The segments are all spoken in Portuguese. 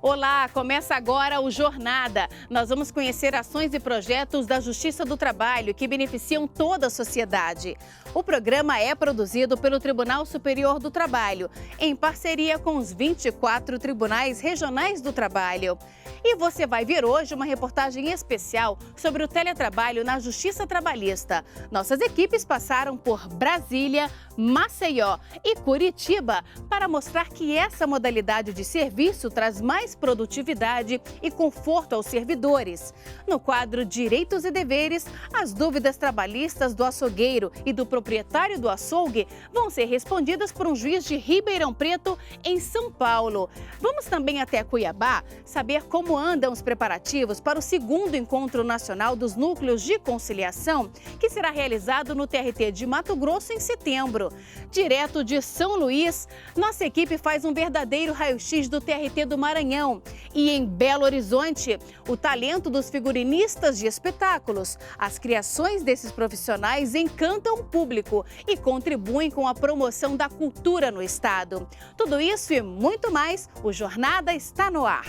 Olá, começa agora o Jornada. Nós vamos conhecer ações e projetos da Justiça do Trabalho que beneficiam toda a sociedade. O programa é produzido pelo Tribunal Superior do Trabalho, em parceria com os 24 tribunais regionais do trabalho. E você vai ver hoje uma reportagem especial sobre o teletrabalho na Justiça Trabalhista. Nossas equipes passaram por Brasília, Maceió e Curitiba para mostrar que essa modalidade de serviço traz mais produtividade e conforto aos servidores. No quadro Direitos e Deveres, as dúvidas trabalhistas do açougueiro e do proprietário do açougue vão ser respondidas por um juiz de Ribeirão Preto, em São Paulo. Vamos também até Cuiabá saber como andam os preparativos para o segundo Encontro Nacional dos Núcleos de Conciliação, que será realizado no TRT de Mato Grosso em setembro. Direto de São Luís, nossa equipe faz um verdadeiro raio-x do TRT do Maranhão. E em Belo Horizonte, o talento dos figurinistas de espetáculos. As criações desses profissionais encantam o público e contribuem com a promoção da cultura no estado. Tudo isso e muito mais, o Jornada está no ar.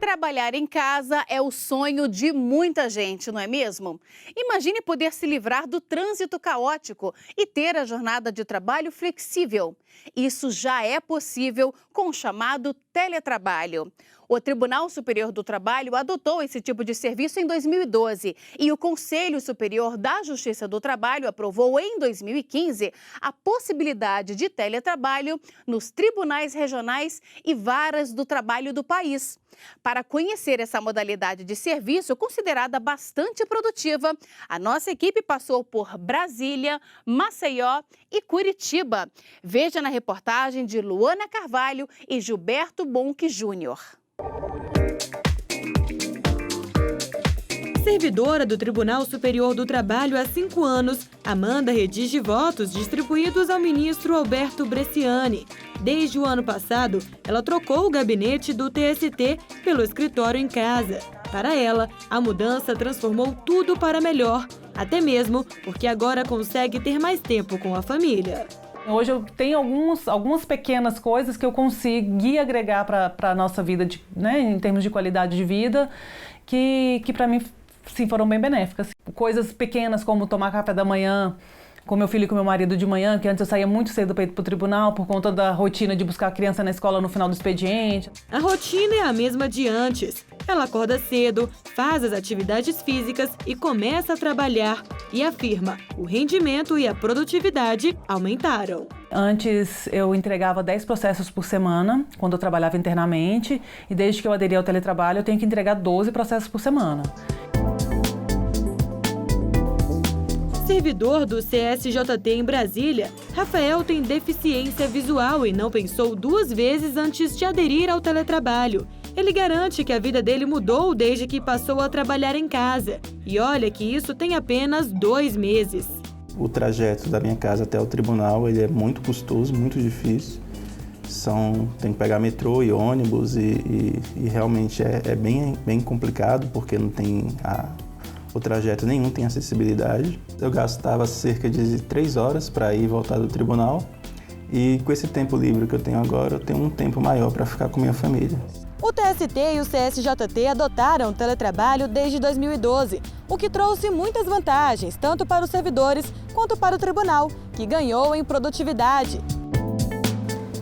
Trabalhar em casa é o sonho de muita gente, não é mesmo? Imagine poder se livrar do trânsito caótico e ter a jornada de trabalho flexível. Isso já é possível com o chamado teletrabalho. O Tribunal Superior do Trabalho adotou esse tipo de serviço em 2012 e o Conselho Superior da Justiça do Trabalho aprovou em 2015 a possibilidade de teletrabalho nos tribunais regionais e varas do trabalho do país. Para conhecer essa modalidade de serviço considerada bastante produtiva, a nossa equipe passou por Brasília, Maceió e Curitiba. Veja na reportagem de Luana Carvalho e Gilberto Bonk Júnior. Servidora do Tribunal Superior do Trabalho há 5 anos, Amanda redige votos distribuídos ao ministro Alberto Bresciani. Desde o ano passado, ela trocou o gabinete do TST pelo escritório em casa. Para ela, a mudança transformou tudo para melhor, até mesmo porque agora consegue ter mais tempo com a família. Hoje eu tenho algumas pequenas coisas que eu consegui agregar para a nossa vida, em termos de qualidade de vida, que para mim sim, foram bem benéficas. Coisas pequenas como tomar café da manhã com meu filho e com meu marido de manhã, que antes eu saía muito cedo para ir para o tribunal por conta da rotina de buscar a criança na escola no final do expediente. A rotina é a mesma de antes. Ela acorda cedo, faz as atividades físicas e começa a trabalhar. E afirma, o rendimento e a produtividade aumentaram. Antes eu entregava 10 processos por semana, quando eu trabalhava internamente. E desde que eu aderi ao teletrabalho, eu tenho que entregar 12 processos por semana. Servidor do CSJT em Brasília, Rafael tem deficiência visual e não pensou 2 vezes antes de aderir ao teletrabalho. Ele garante que a vida dele mudou desde que passou a trabalhar em casa. E olha que isso tem apenas 2 meses. O trajeto da minha casa até o tribunal ele é muito custoso, muito difícil. Tem que pegar metrô e ônibus e realmente é bem complicado porque não tem o trajeto nenhum tem acessibilidade. Eu gastava cerca de 3 horas para ir e voltar do tribunal e com esse tempo livre que eu tenho agora, eu tenho um tempo maior para ficar com minha família. O TST e o CSJT adotaram o teletrabalho desde 2012, o que trouxe muitas vantagens, tanto para os servidores quanto para o tribunal, que ganhou em produtividade.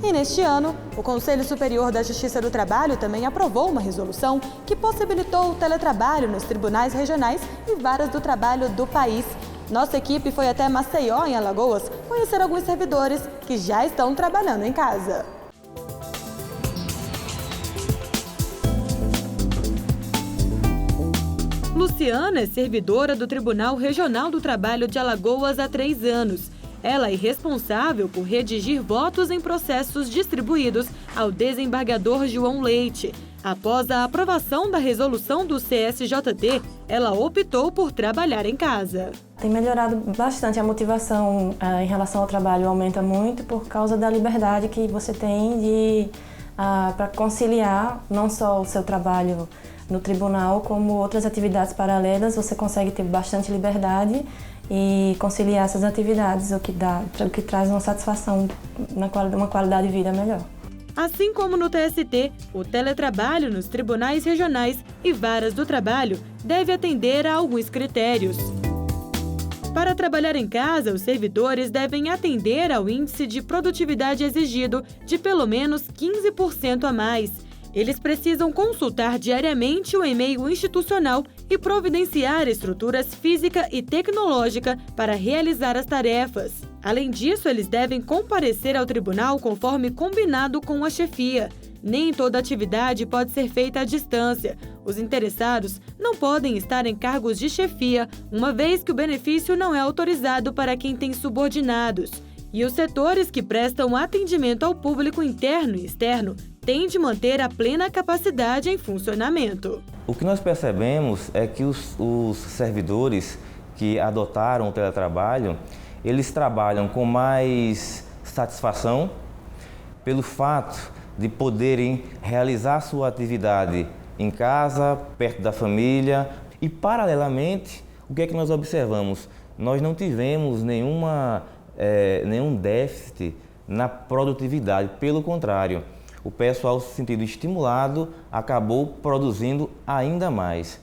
E neste ano, o Conselho Superior da Justiça do Trabalho também aprovou uma resolução que possibilitou o teletrabalho nos tribunais regionais e varas do trabalho do país. Nossa equipe foi até Maceió, em Alagoas, conhecer alguns servidores que já estão trabalhando em casa. Luciana é servidora do Tribunal Regional do Trabalho de Alagoas há 3 anos. Ela é responsável por redigir votos em processos distribuídos ao desembargador João Leite. Após a aprovação da resolução do CSJT, ela optou por trabalhar em casa. Tem melhorado bastante, a motivação em relação ao trabalho aumenta muito por causa da liberdade que você tem para conciliar não só o seu trabalho no tribunal, como outras atividades paralelas. Você consegue ter bastante liberdade e conciliar essas atividades, o que traz uma satisfação, uma qualidade de vida melhor. Assim como no TST, o teletrabalho nos tribunais regionais e varas do trabalho deve atender a alguns critérios. Para trabalhar em casa, os servidores devem atender ao índice de produtividade exigido de pelo menos 15% a mais. Eles precisam consultar diariamente o e-mail institucional e providenciar estruturas física e tecnológica para realizar as tarefas. Além disso, eles devem comparecer ao tribunal conforme combinado com a chefia. Nem toda atividade pode ser feita à distância. Os interessados não podem estar em cargos de chefia, uma vez que o benefício não é autorizado para quem tem subordinados. E os setores que prestam atendimento ao público interno e externo têm de manter a plena capacidade em funcionamento. O que nós percebemos é que os servidores que adotaram o teletrabalho, eles trabalham com mais satisfação pelo fato de poderem realizar sua atividade em casa, perto da família. E, paralelamente, o que é que nós observamos? Nós não tivemos nenhum déficit na produtividade, pelo contrário, o pessoal, se sentindo estimulado, acabou produzindo ainda mais.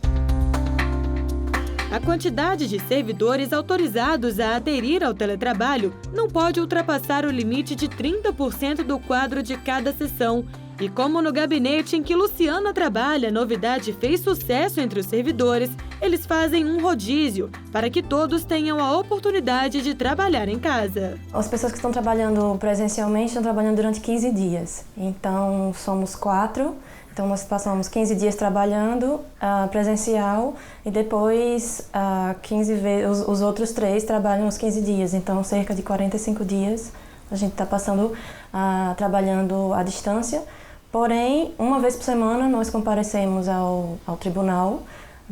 A quantidade de servidores autorizados a aderir ao teletrabalho não pode ultrapassar o limite de 30% do quadro de cada sessão. E como no gabinete em que Luciana trabalha, a novidade fez sucesso entre os servidores, eles fazem um rodízio para que todos tenham a oportunidade de trabalhar em casa. As pessoas que estão trabalhando presencialmente estão trabalhando durante 15 dias. Então, somos 4. Então, nós passamos 15 dias trabalhando presencial e depois 15 vezes, os outros 3 trabalham os 15 dias. Então, cerca de 45 dias a gente está passando trabalhando à distância. Porém, uma vez por semana, nós comparecemos ao tribunal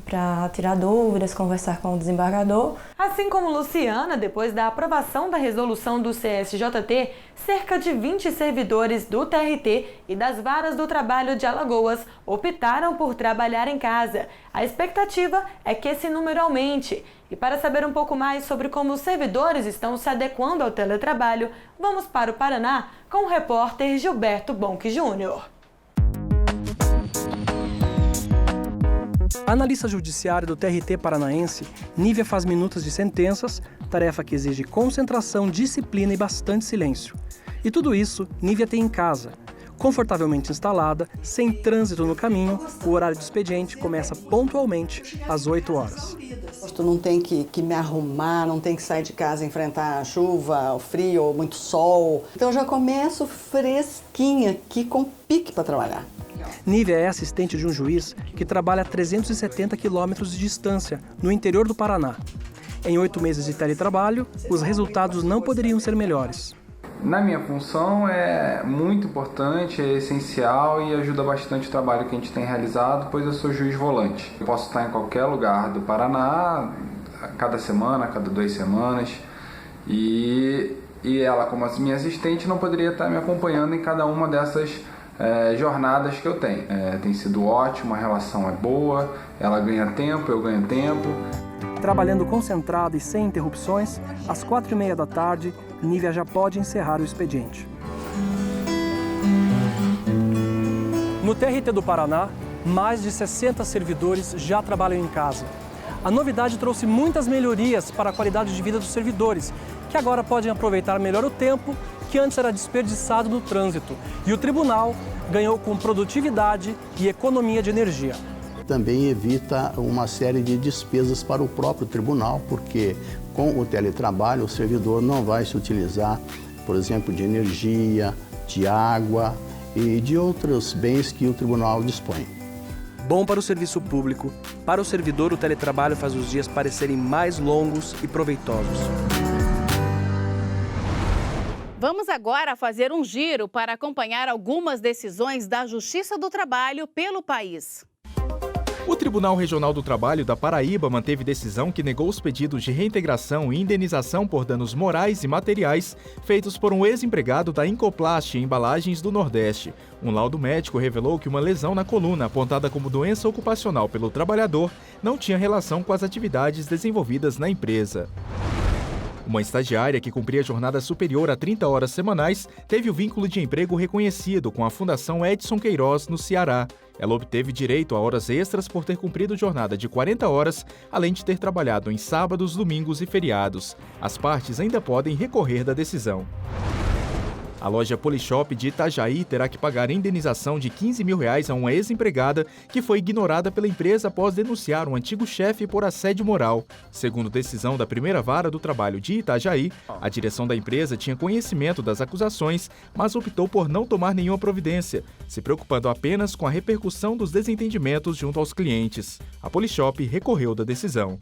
para tirar dúvidas, conversar com o desembargador. Assim como Luciana, depois da aprovação da resolução do CSJT, cerca de 20 servidores do TRT e das varas do trabalho de Alagoas optaram por trabalhar em casa. A expectativa é que esse número aumente. E para saber um pouco mais sobre como os servidores estão se adequando ao teletrabalho, vamos para o Paraná com o repórter Gilberto Bonk Júnior. Analista judiciária do TRT paranaense, Nívia faz minutas de sentenças, tarefa que exige concentração, disciplina e bastante silêncio. E tudo isso, Nívia tem em casa. Confortavelmente instalada, sem trânsito no caminho, o horário do expediente começa pontualmente às 8 horas. Não tem que me arrumar, não tem que sair de casa e enfrentar a chuva, o frio ou muito sol. Então eu já começo fresquinha aqui com pique para trabalhar. Nívia é assistente de um juiz que trabalha a 370 quilômetros de distância, no interior do Paraná. Em 8 meses de teletrabalho, os resultados não poderiam ser melhores. Na minha função é muito importante, é essencial e ajuda bastante o trabalho que a gente tem realizado, pois eu sou juiz volante. Eu posso estar em qualquer lugar do Paraná, a cada semana, a cada 2 semanas, e ela, como minha assistente, não poderia estar me acompanhando em cada uma dessas jornadas que eu tenho. Tem sido ótimo, a relação é boa, ela ganha tempo, eu ganho tempo. Trabalhando concentrado e sem interrupções, às 4h30 da tarde, Nívia já pode encerrar o expediente. No TRT do Paraná, mais de 60 servidores já trabalham em casa. A novidade trouxe muitas melhorias para a qualidade de vida dos servidores, que agora podem aproveitar melhor o tempo que antes era desperdiçado no trânsito. E o tribunal ganhou com produtividade e economia de energia. Também evita uma série de despesas para o próprio tribunal, porque com o teletrabalho o servidor não vai se utilizar, por exemplo, de energia, de água e de outros bens que o tribunal dispõe. Bom para o serviço público, para o servidor o teletrabalho faz os dias parecerem mais longos e proveitosos. Vamos agora fazer um giro para acompanhar algumas decisões da Justiça do Trabalho pelo país. O Tribunal Regional do Trabalho da Paraíba manteve decisão que negou os pedidos de reintegração e indenização por danos morais e materiais feitos por um ex-empregado da Incoplast Embalagens do Nordeste. Um laudo médico revelou que uma lesão na coluna, apontada como doença ocupacional pelo trabalhador, não tinha relação com as atividades desenvolvidas na empresa. Uma estagiária que cumpria jornada superior a 30 horas semanais teve o vínculo de emprego reconhecido com a Fundação Edson Queiroz, no Ceará. Ela obteve direito a horas extras por ter cumprido jornada de 40 horas, além de ter trabalhado em sábados, domingos e feriados. As partes ainda podem recorrer da decisão. A loja Polishop de Itajaí terá que pagar indenização de R$15 mil a uma ex-empregada que foi ignorada pela empresa após denunciar um antigo chefe por assédio moral. Segundo decisão da primeira vara do trabalho de Itajaí, a direção da empresa tinha conhecimento das acusações, mas optou por não tomar nenhuma providência, se preocupando apenas com a repercussão dos desentendimentos junto aos clientes. A Polishop recorreu da decisão.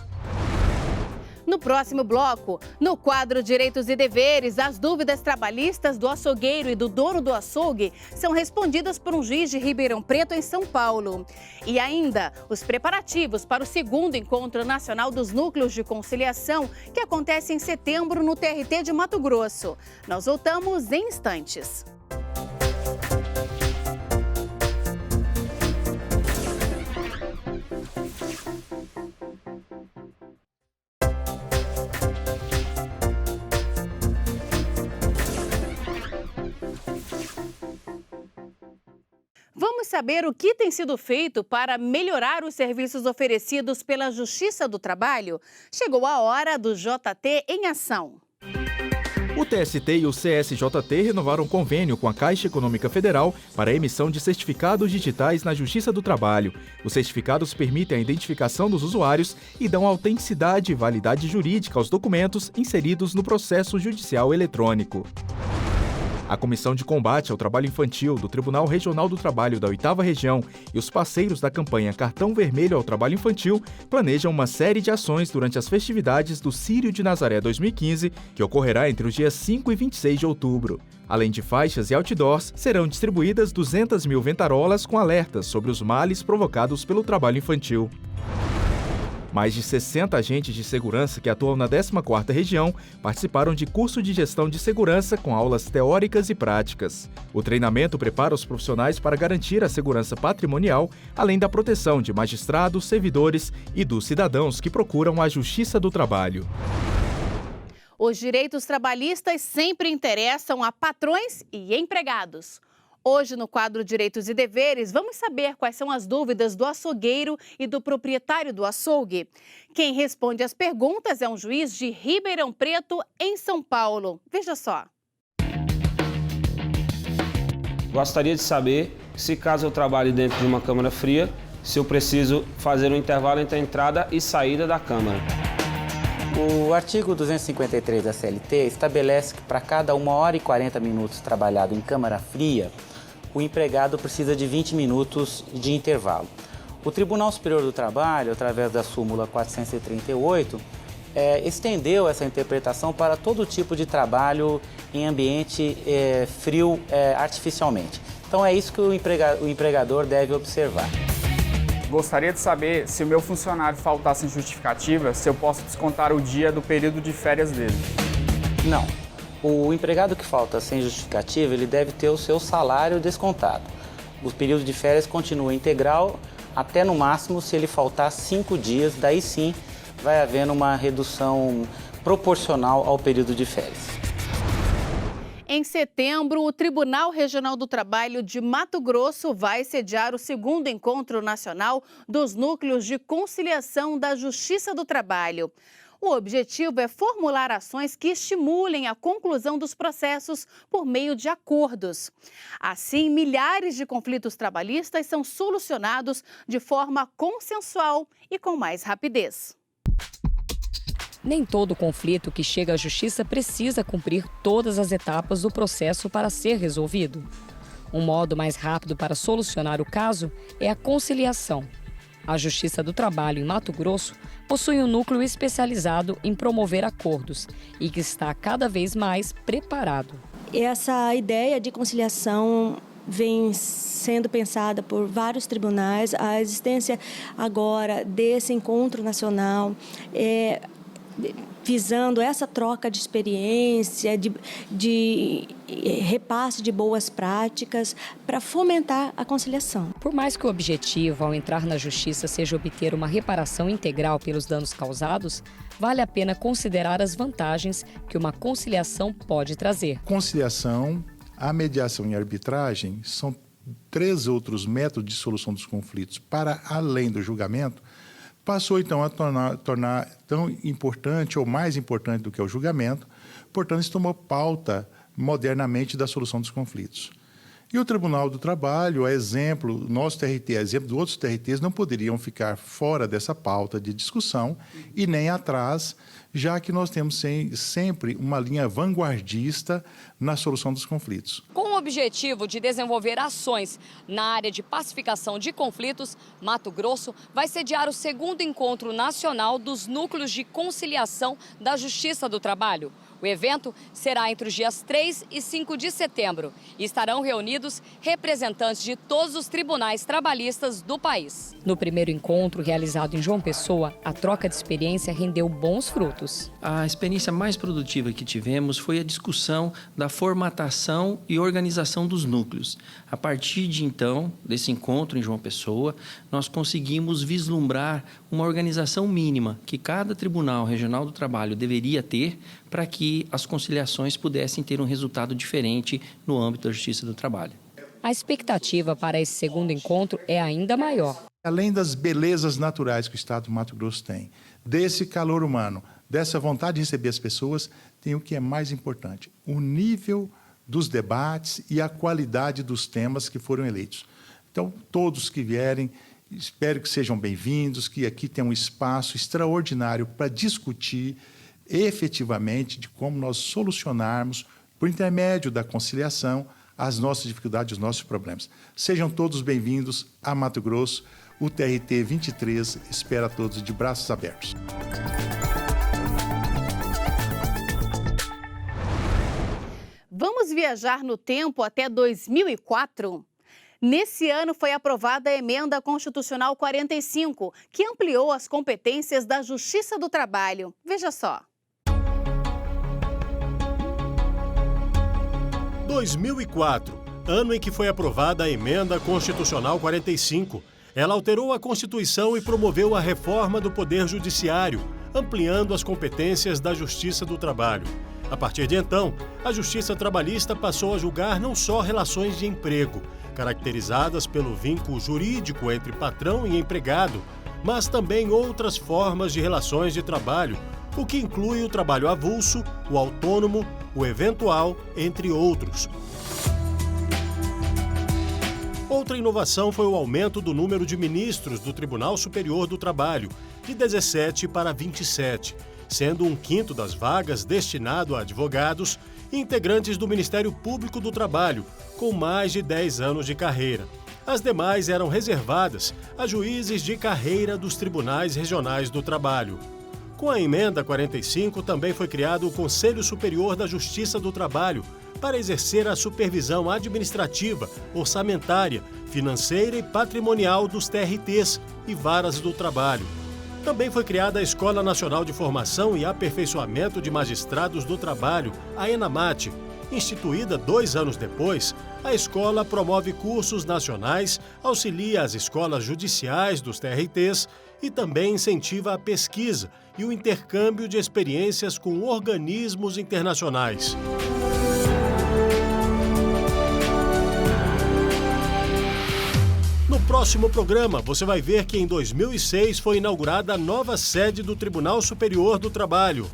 No próximo bloco, no quadro Direitos e Deveres, as dúvidas trabalhistas do açougueiro e do dono do açougue são respondidas por um juiz de Ribeirão Preto, em São Paulo. E ainda, os preparativos para o segundo Encontro Nacional dos Núcleos de Conciliação, que acontece em setembro no TRT de Mato Grosso. Nós voltamos em instantes. Vamos saber o que tem sido feito para melhorar os serviços oferecidos pela Justiça do Trabalho? Chegou a hora do JT em ação. O TST e o CSJT renovaram um convênio com a Caixa Econômica Federal para a emissão de certificados digitais na Justiça do Trabalho. Os certificados permitem a identificação dos usuários e dão autenticidade e validade jurídica aos documentos inseridos no processo judicial eletrônico. A Comissão de Combate ao Trabalho Infantil do Tribunal Regional do Trabalho da 8ª Região e os parceiros da campanha Cartão Vermelho ao Trabalho Infantil planejam uma série de ações durante as festividades do Círio de Nazaré 2015, que ocorrerá entre os dias 5 e 26 de outubro. Além de faixas e outdoors, serão distribuídas 200 mil ventarolas com alertas sobre os males provocados pelo trabalho infantil. Mais de 60 agentes de segurança que atuam na 14ª Região participaram de curso de gestão de segurança com aulas teóricas e práticas. O treinamento prepara os profissionais para garantir a segurança patrimonial, além da proteção de magistrados, servidores e dos cidadãos que procuram a Justiça do Trabalho. Os direitos trabalhistas sempre interessam a patrões e empregados. Hoje, no quadro Direitos e Deveres, vamos saber quais são as dúvidas do açougueiro e do proprietário do açougue. Quem responde às perguntas é um juiz de Ribeirão Preto, em São Paulo. Veja só. Gostaria de saber se, caso eu trabalhe dentro de uma câmara fria, se eu preciso fazer um intervalo entre a entrada e saída da câmara. O artigo 253 da CLT estabelece que para cada 1 hora e 40 minutos trabalhado em câmara fria, o empregado precisa de 20 minutos de intervalo. O Tribunal Superior do Trabalho, através da súmula 438, estendeu essa interpretação para todo tipo de trabalho em ambiente frio artificialmente. Então é isso que o empregador deve observar. Gostaria de saber, se o meu funcionário faltar sem justificativa, se eu posso descontar o dia do período de férias dele. Não. O empregado que falta sem justificativa, ele deve ter o seu salário descontado. O período de férias continua integral, até no máximo se ele faltar 5 dias, daí sim vai havendo uma redução proporcional ao período de férias. Em setembro, o Tribunal Regional do Trabalho de Mato Grosso vai sediar o segundo Encontro Nacional dos Núcleos de Conciliação da Justiça do Trabalho. O objetivo é formular ações que estimulem a conclusão dos processos por meio de acordos. Assim, milhares de conflitos trabalhistas são solucionados de forma consensual e com mais rapidez. Nem todo conflito que chega à justiça precisa cumprir todas as etapas do processo para ser resolvido. Um modo mais rápido para solucionar o caso é a conciliação. A Justiça do Trabalho em Mato Grosso possui um núcleo especializado em promover acordos e que está cada vez mais preparado. Essa ideia de conciliação vem sendo pensada por vários tribunais. A existência agora desse encontro nacional visando essa troca de experiência, de repasse de boas práticas para fomentar a conciliação. Por mais que o objetivo ao entrar na justiça seja obter uma reparação integral pelos danos causados, vale a pena considerar as vantagens que uma conciliação pode trazer. Conciliação, a mediação e a arbitragem são 3 outros métodos de solução dos conflitos para além do julgamento, passou então a tornar tão importante ou mais importante do que o julgamento, portanto, isso tomou pauta modernamente da solução dos conflitos. E o Tribunal do Trabalho, a exemplo, nosso TRT, a exemplo de outros TRTs, não poderiam ficar fora dessa pauta de discussão e nem atrás, já que nós temos sempre uma linha vanguardista na solução dos conflitos. Com o objetivo de desenvolver ações na área de pacificação de conflitos, Mato Grosso vai sediar o 2º Encontro Nacional dos Núcleos de Conciliação da Justiça do Trabalho. O evento será entre os dias 3 e 5 de setembro e estarão reunidos representantes de todos os tribunais trabalhistas do país. No primeiro encontro, realizado em João Pessoa, a troca de experiência rendeu bons frutos. A experiência mais produtiva que tivemos foi a discussão da formatação e organização dos núcleos. A partir de então, desse encontro em João Pessoa, nós conseguimos vislumbrar uma organização mínima que cada Tribunal Regional do Trabalho deveria ter para que as conciliações pudessem ter um resultado diferente no âmbito da Justiça do Trabalho. A expectativa para esse 2º encontro é ainda maior. Além das belezas naturais que o Estado do Mato Grosso tem, desse calor humano, dessa vontade de receber as pessoas, tem o que é mais importante, o nível dos debates e a qualidade dos temas que foram eleitos. Então, todos que vierem, espero que sejam bem-vindos, que aqui tem um espaço extraordinário para discutir efetivamente de como nós solucionarmos, por intermédio da conciliação, as nossas dificuldades, os nossos problemas. Sejam todos bem-vindos a Mato Grosso. O TRT 23 espera todos de braços abertos. Vamos viajar no tempo até 2004? Nesse ano foi aprovada a Emenda Constitucional 45, que ampliou as competências da Justiça do Trabalho. Veja só. 2004, ano em que foi aprovada a Emenda Constitucional 45. Ela alterou a Constituição e promoveu a reforma do Poder Judiciário, ampliando as competências da Justiça do Trabalho. A partir de então, a Justiça Trabalhista passou a julgar não só relações de emprego, caracterizadas pelo vínculo jurídico entre patrão e empregado, mas também outras formas de relações de trabalho, o que inclui o trabalho avulso, o autônomo, o eventual, entre outros. Outra inovação foi o aumento do número de ministros do Tribunal Superior do Trabalho, de 17 para 27, sendo 1/5 das vagas destinado a advogados e integrantes do Ministério Público do Trabalho, com mais de 10 anos de carreira. As demais eram reservadas a juízes de carreira dos Tribunais Regionais do Trabalho. Com a Emenda 45, também foi criado o Conselho Superior da Justiça do Trabalho, para exercer a supervisão administrativa, orçamentária, financeira e patrimonial dos TRTs e varas do trabalho. Também foi criada a Escola Nacional de Formação e Aperfeiçoamento de Magistrados do Trabalho, a ENAMAT. Instituída 2 anos depois, a escola promove cursos nacionais, auxilia as escolas judiciais dos TRTs e também incentiva a pesquisa e o intercâmbio de experiências com organismos internacionais. No próximo programa, você vai ver que em 2006 foi inaugurada a nova sede do Tribunal Superior do Trabalho.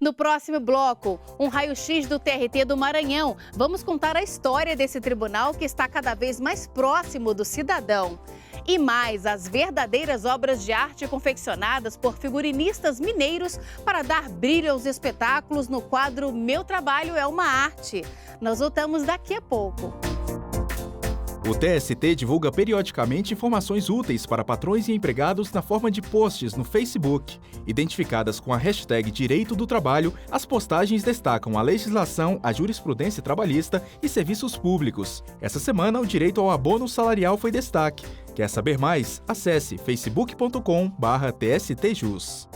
No próximo bloco, um raio-x do TRT do Maranhão. Vamos contar a história desse tribunal que está cada vez mais próximo do cidadão. E mais, as verdadeiras obras de arte confeccionadas por figurinistas mineiros para dar brilho aos espetáculos no quadro Meu Trabalho é uma Arte. Nós voltamos daqui a pouco. O TST divulga periodicamente informações úteis para patrões e empregados na forma de posts no Facebook. Identificadas com a hashtag Direito do Trabalho, as postagens destacam a legislação, a jurisprudência trabalhista e serviços públicos. Essa semana, o direito ao abono salarial foi destaque. Quer saber mais? Acesse facebook.com/tstjus.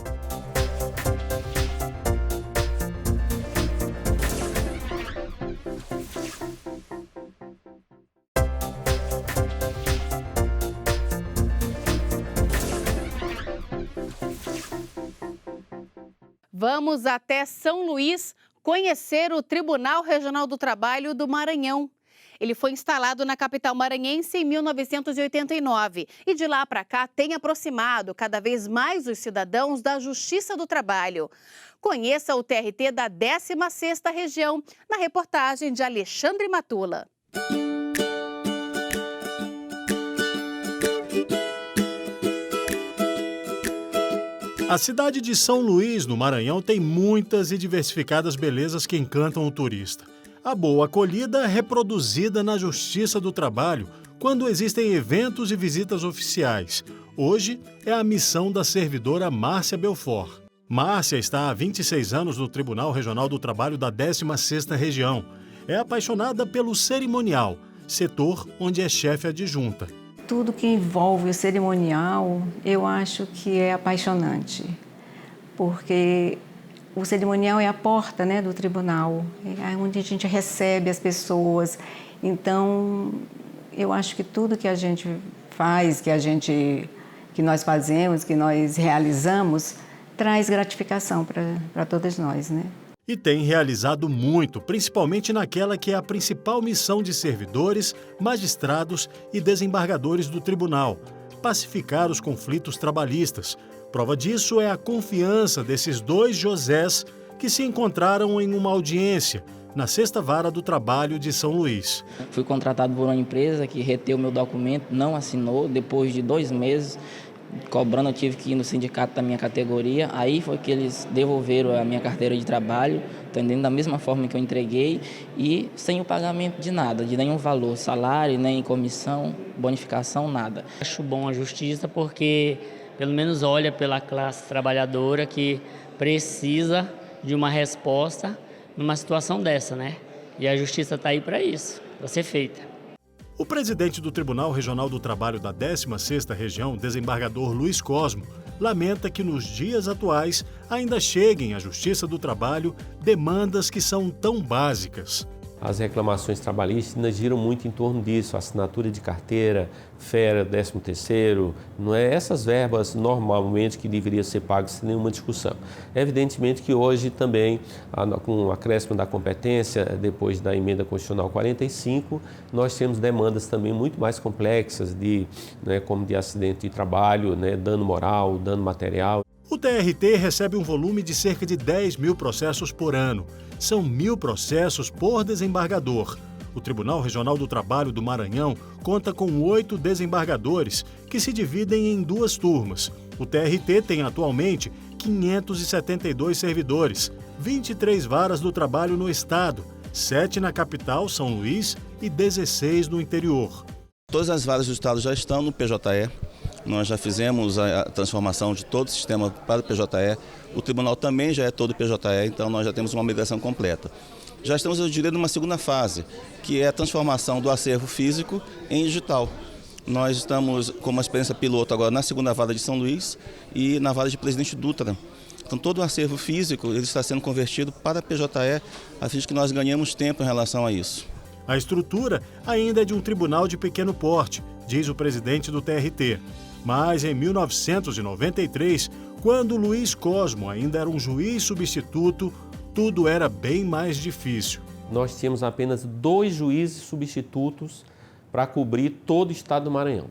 Vamos até São Luís conhecer o Tribunal Regional do Trabalho do Maranhão. Ele foi instalado na capital maranhense em 1989 e de lá para cá tem aproximado cada vez mais os cidadãos da Justiça do Trabalho. Conheça o TRT da 16ª Região na reportagem de Alexandre Matula. A cidade de São Luís, no Maranhão, tem muitas e diversificadas belezas que encantam o turista. A boa acolhida é reproduzida na Justiça do Trabalho, quando existem eventos e visitas oficiais. Hoje é a missão da servidora Márcia Belfort. Márcia está há 26 anos no Tribunal Regional do Trabalho da 16ª Região. É apaixonada pelo cerimonial, setor onde é chefe adjunta. Tudo que envolve o cerimonial, eu acho que é apaixonante, porque o cerimonial é a porta, né, do tribunal, é onde a gente recebe as pessoas. Então, eu acho que tudo que a gente faz, que nós fazemos, que nós realizamos, traz gratificação para todas nós, né? E tem realizado muito, principalmente naquela que é a principal missão de servidores, magistrados e desembargadores do tribunal: pacificar os conflitos trabalhistas. Prova disso é a confiança desses dois Josés que se encontraram em uma audiência na 6ª Vara do Trabalho de São Luís. Fui contratado por uma empresa que reteu meu documento, não assinou. Depois de 2 meses, cobrando, eu tive que ir no sindicato da minha categoria. Aí foi que eles devolveram a minha carteira de trabalho, entendendo, da mesma forma que eu entreguei, e sem o pagamento de nada, de nenhum valor, salário, nem comissão, bonificação, nada. Acho bom a justiça porque pelo menos olha pela classe trabalhadora que precisa de uma resposta numa situação dessa, né? E a justiça está aí para isso, para ser feita. O presidente do Tribunal Regional do Trabalho da 16ª Região, desembargador Luiz Cosmo, lamenta que nos dias atuais ainda cheguem à Justiça do Trabalho demandas que são tão básicas. As reclamações trabalhistas giram muito em torno disso: assinatura de carteira, férias, 13º, não é essas verbas normalmente que deveriam ser pagas sem nenhuma discussão. Evidentemente que hoje também, com o acréscimo da competência, depois da emenda constitucional 45, nós temos demandas também muito mais complexas, como de acidente de trabalho, dano moral, dano material. O TRT recebe um volume de cerca de 10 mil processos por ano. São 1.000 processos por desembargador. O Tribunal Regional do Trabalho do Maranhão conta com 8 desembargadores, que se dividem em 2 turmas. O TRT tem atualmente 572 servidores, 23 varas do trabalho no estado, 7 na capital, São Luís, e 16 no interior. Todas as varas do estado já estão no PJE. Nós já fizemos a transformação de todo o sistema para o PJE. O tribunal também já é todo PJE, então nós já temos uma migração completa. Já estamos, eu diria, numa segunda fase, que é a transformação do acervo físico em digital. Nós estamos com uma experiência piloto agora na 2ª Vara de São Luís e na Vara de Presidente Dutra. Então todo o acervo físico ele está sendo convertido para a PJE, a fim de que nós ganhemos tempo em relação a isso. A estrutura ainda é de um tribunal de pequeno porte, diz o presidente do TRT. Mas em 1993, quando Luiz Cosmo ainda era um juiz substituto, tudo era bem mais difícil. Nós tínhamos apenas 2 juízes substitutos para cobrir todo o estado do Maranhão.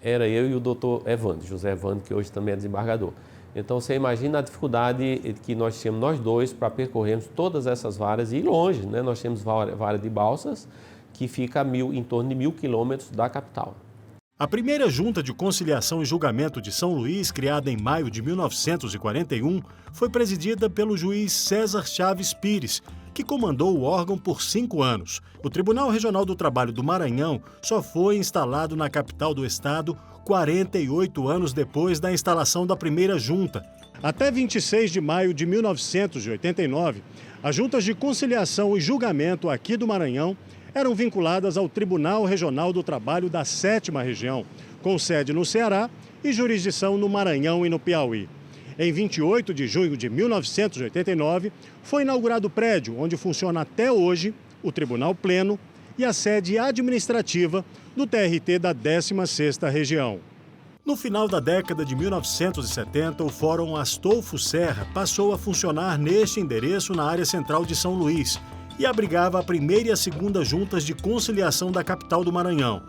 Era eu e o doutor Evandro, José Evandro, que hoje também é desembargador. Então você imagina a dificuldade que nós tínhamos, nós dois, para percorrermos todas essas varas e ir longe, né? Nós temos vara de Balsas, que fica em torno de 1.000 quilômetros da capital. A primeira Junta de Conciliação e Julgamento de São Luís, criada em maio de 1941, foi presidida pelo juiz César Chaves Pires que comandou o órgão por 5 anos. O Tribunal Regional do Trabalho do Maranhão só foi instalado na capital do estado 48 anos depois da instalação da primeira junta. Até 26 de maio de 1989, as juntas de conciliação e julgamento aqui do Maranhão eram vinculadas ao Tribunal Regional do Trabalho da 7ª Região, com sede no Ceará e jurisdição no Maranhão e no Piauí. Em 28 de junho de 1989, foi inaugurado o prédio onde funciona até hoje o Tribunal Pleno e a sede administrativa do TRT da 16ª Região. No final da década de 1970, o Fórum Astolfo Serra passou a funcionar neste endereço na área central de São Luís e abrigava a primeira e a segunda juntas de conciliação da capital do Maranhão.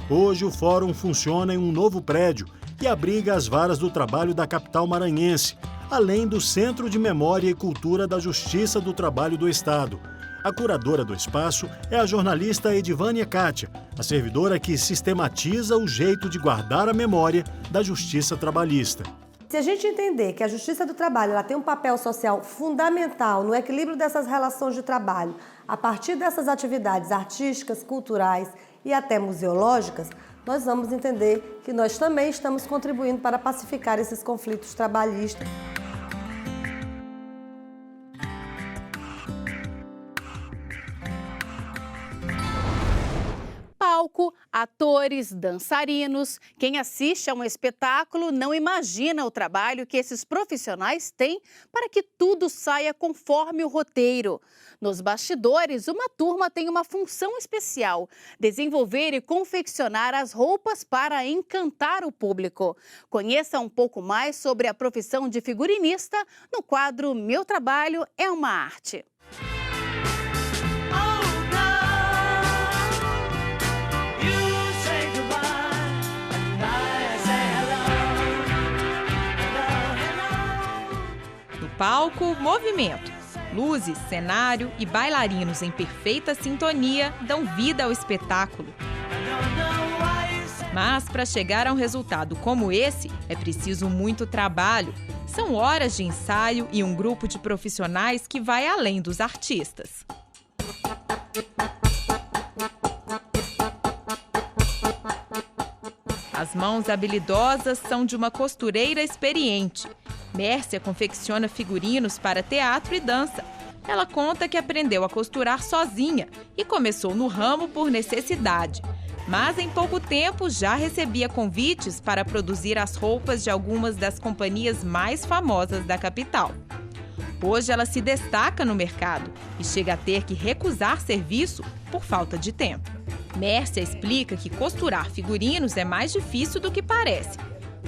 Hoje, o Fórum funciona em um novo prédio e abriga as varas do trabalho da capital maranhense, além do Centro de Memória e Cultura da Justiça do Trabalho do Estado. A curadora do espaço é a jornalista Edivânia Kátia, a servidora que sistematiza o jeito de guardar a memória da justiça trabalhista. Se a gente entender que a Justiça do Trabalho ela tem um papel social fundamental no equilíbrio dessas relações de trabalho, a partir dessas atividades artísticas, culturais e até museológicas, nós vamos entender que nós também estamos contribuindo para pacificar esses conflitos trabalhistas. Palco, atores, dançarinos. Quem assiste a um espetáculo não imagina o trabalho que esses profissionais têm para que tudo saia conforme o roteiro. Nos bastidores, uma turma tem uma função especial: desenvolver e confeccionar as roupas para encantar o público. Conheça um pouco mais sobre a profissão de figurinista no quadro Meu Trabalho é uma Arte. Palco, movimento. Luzes, cenário e bailarinos em perfeita sintonia dão vida ao espetáculo. Mas para chegar a um resultado como esse, é preciso muito trabalho. São horas de ensaio e um grupo de profissionais que vai além dos artistas. As mãos habilidosas são de uma costureira experiente. Mércia confecciona figurinos para teatro e dança. Ela conta que aprendeu a costurar sozinha e começou no ramo por necessidade. Mas em pouco tempo já recebia convites para produzir as roupas de algumas das companhias mais famosas da capital. Hoje ela se destaca no mercado e chega a ter que recusar serviço por falta de tempo. Mércia explica que costurar figurinos é mais difícil do que parece.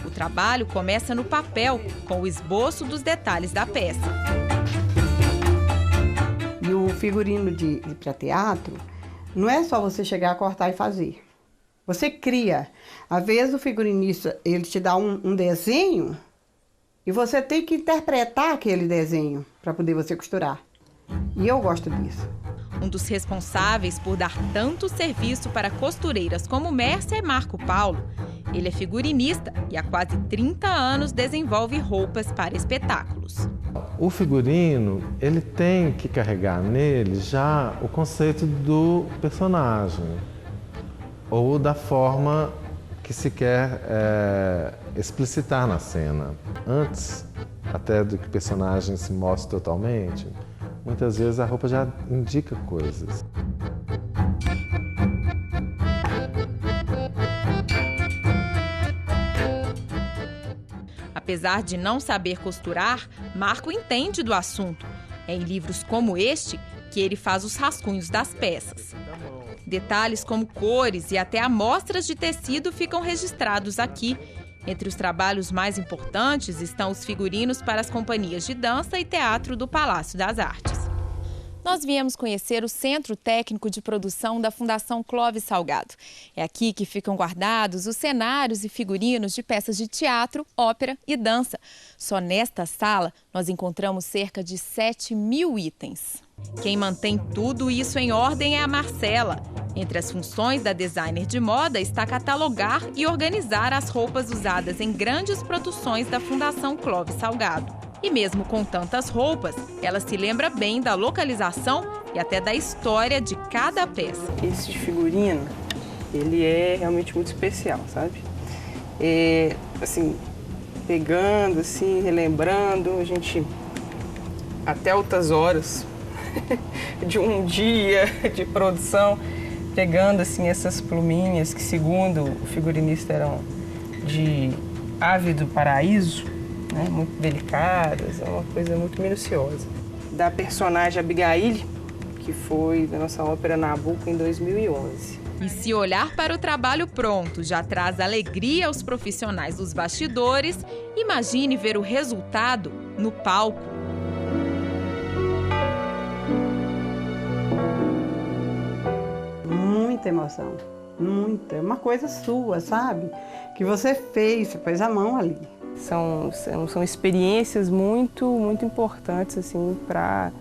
O trabalho começa no papel, com o esboço dos detalhes da peça. E o figurino para teatro não é só você chegar a cortar e fazer. Você cria. Às vezes o figurinista ele te dá um desenho e você tem que interpretar aquele desenho para poder você costurar. E eu gosto disso. Um dos responsáveis por dar tanto serviço para costureiras como Mércia é Marco Paulo. Ele é figurinista e há quase 30 anos desenvolve roupas para espetáculos. O figurino, ele tem que carregar nele já o conceito do personagem ou da forma que se quer explicitar na cena. Antes até do que o personagem se mostre totalmente, muitas vezes a roupa já indica coisas. Apesar de não saber costurar, Marco entende do assunto. É em livros como este que ele faz os rascunhos das peças. Detalhes como cores e até amostras de tecido ficam registrados aqui. Entre os trabalhos mais importantes estão os figurinos para as companhias de dança e teatro do Palácio das Artes. Nós viemos conhecer o Centro Técnico de Produção da Fundação Clóvis Salgado. É aqui que ficam guardados os cenários e figurinos de peças de teatro, ópera e dança. Só nesta sala nós encontramos cerca de 7.000 itens. Quem mantém tudo isso em ordem é a Marcela. Entre as funções da designer de moda está catalogar e organizar as roupas usadas em grandes produções da Fundação Clóvis Salgado. E mesmo com tantas roupas, ela se lembra bem da localização e até da história de cada peça. Esse figurino, ele é realmente muito especial, sabe? Assim, pegando, assim, relembrando, a gente até altas horas de um dia de produção, pegando assim essas pluminhas que, segundo o figurinista, eram de ave do paraíso, né? Muito delicadas, é uma coisa muito minuciosa. Da personagem Abigail, que foi da nossa ópera Nabucco em 2011. E se olhar para o trabalho pronto já traz alegria aos profissionais dos bastidores, imagine ver o resultado no palco. Muita emoção, muita. É uma coisa sua, sabe? Que você fez, você pôs a mão ali. São experiências muito importantes assim, para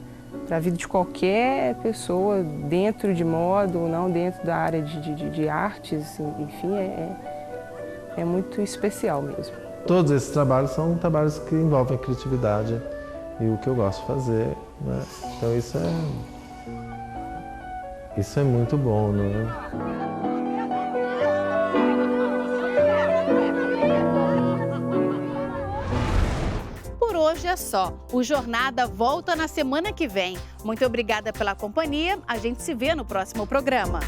a vida de qualquer pessoa, dentro de moda ou não, dentro da área de artes, assim, enfim, é muito especial mesmo. Todos esses trabalhos são trabalhos que envolvem criatividade e o que eu gosto de fazer, né? Então isso é muito bom, né? Por hoje é só. O Jornada volta na semana que vem. Muito obrigada pela companhia. A gente se vê no próximo programa.